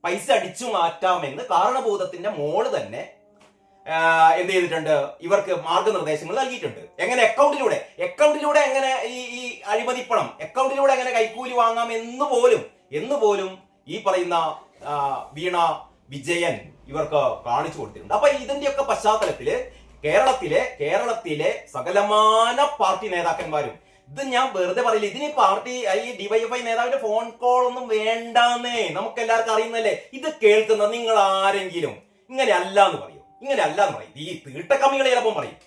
പൈസ അടിച്ചു മാറ്റാമെന്ന് കാരണഭൂതത്തിന്റെ മോള് തന്നെ എന്ത് ചെയ്തിട്ടുണ്ട്, ഇവർക്ക് മാർഗനിർദ്ദേശങ്ങൾ നൽകിയിട്ടുണ്ട്. എങ്ങനെ അക്കൗണ്ടിലൂടെ എങ്ങനെ ഈ അഴിമതിപ്പണം അക്കൗണ്ടിലൂടെ എങ്ങനെ കൈക്കൂലി വാങ്ങാം എന്ന് പോലും ഈ പറയുന്ന വീണ വിജയൻ ഇവർക്ക് കാണിച്ചു കൊടുത്തിട്ടുണ്ട്. അപ്പൊ ഇതിന്റെയൊക്കെ പശ്ചാത്തലത്തില് കേരളത്തിലെ സകലമാന പാർട്ടി നേതാക്കന്മാരും, ഇത് ഞാൻ വെറുതെ പറയില്ല, ഇതിന് പാർട്ടി ഈ ഡിവൈഎഫ്ഐ നേതാവിന്റെ ഫോൺ കോൾ ഒന്നും വേണ്ടാന്നേ, നമുക്ക് എല്ലാവർക്കും അറിയുന്നല്ലേ. ഇത് കേൾക്കുന്ന നിങ്ങൾ ആരെങ്കിലും ഇങ്ങനെ അല്ല എന്ന് പറയും. ഈ തീട്ടക്കമ്മികൾ ചിലപ്പം പറയും,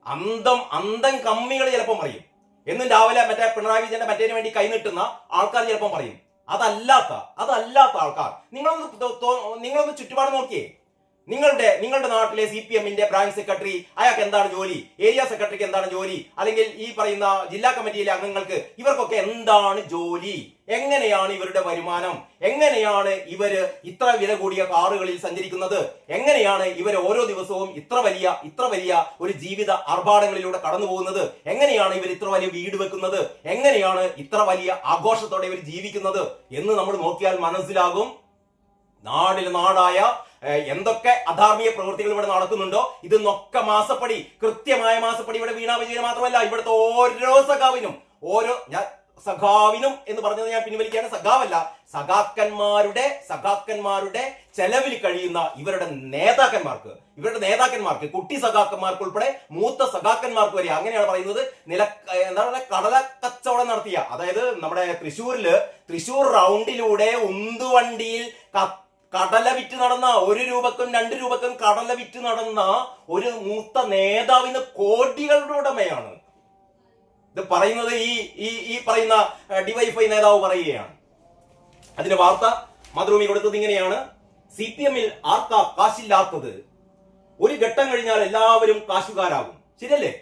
അന്തം കമ്മികൾ ചിലപ്പം പറയും, എന്നും രാവിലെ മറ്റേ പിണറായി വിജയന്റെ മറ്റേതിന് വേണ്ടി കൈനീട്ടുന്ന ആൾക്കാർ ചിലപ്പം പറയും. അതല്ലാത്ത ആൾക്കാർ നിങ്ങളൊന്ന് ചുറ്റുപാട് നോക്കിയേ. നിങ്ങളുടെ നാട്ടിലെ CPM-ന്റെ ബ്രാഞ്ച് സെക്രട്ടറി, അയാൾക്ക് എന്താണ് ജോലി? ഏരിയ സെക്രട്ടറിക്ക് എന്താണ് ജോലി? അല്ലെങ്കിൽ ഈ പറയുന്ന ജില്ലാ കമ്മിറ്റിയിലെ അംഗങ്ങൾക്ക് ഇവർക്കൊക്കെ എന്താണ് ജോലി? എങ്ങനെയാണ് ഇവരുടെ വരുമാനം? എങ്ങനെയാണ് ഇവര് ഇത്ര വില കൂടിയ കാറുകളിൽ സഞ്ചരിക്കുന്നത്? എങ്ങനെയാണ് ഇവർ ഓരോ ദിവസവും ഇത്ര വലിയ ഒരു ജീവിത ആർഭാടങ്ങളിലൂടെ കടന്നു പോകുന്നത്? എങ്ങനെയാണ് ഇവർ ഇത്ര വലിയ വീട് വെക്കുന്നത്? എങ്ങനെയാണ് ഇത്ര വലിയ ആഘോഷത്തോടെ ഇവർ ജീവിക്കുന്നത് എന്ന് നമ്മൾ നോക്കിയാൽ മനസ്സിലാകും. നാടായ എന്തൊക്കെ അധാർമിക പ്രവൃത്തികൾ ഇവിടെ നടക്കുന്നുണ്ടോ ഇതൊക്കെ കൃത്യമായ മാസപ്പടി ഇവിടെ വീണ വിജയന് മാത്രമല്ല, ഇവിടുത്തെ ഓരോ സഖാവിനും എന്ന് പറഞ്ഞത് ഞാൻ പിൻവലിക്കുകയാണ്. സഖാവല്ല, സഖാക്കന്മാരുടെ ചെലവിൽ കഴിയുന്ന ഇവരുടെ നേതാക്കന്മാർക്ക് കുട്ടി സഖാക്കന്മാർക്ക് ഉൾപ്പെടെ മൂത്ത സഖാക്കന്മാർക്ക് വരെ, അങ്ങനെയാണ് പറയുന്നത്, കടല കച്ചവടം നടത്തിയ, അതായത് നമ്മുടെ തൃശ്ശൂർ റൗണ്ടിലൂടെ ഉന്തുവണ്ടിയിൽ കടല വിറ്റ് നടന്ന, 1 രൂപക്കും 2 രൂപക്കും കടല വിറ്റ് നടന്ന ഒരു മൂത്ത നേതാവിന് കോടികളുടെ ഉടമയാണ്. ഇത് പറയുന്നത് ഈ പറയുന്ന ഡിവൈഎഫ്ഐ നേതാവ് പറയുകയാണ്. അതിന്റെ വാർത്ത മാതൃഭൂമി കൊടുത്തത് ഇങ്ങനെയാണ്: CPM-ൽ ആർക്കാ കാശില്ലാത്തത്? ഒരു ഘട്ടം കഴിഞ്ഞാൽ എല്ലാവരും കാശുകാരാകും. ശരിയല്ലേ?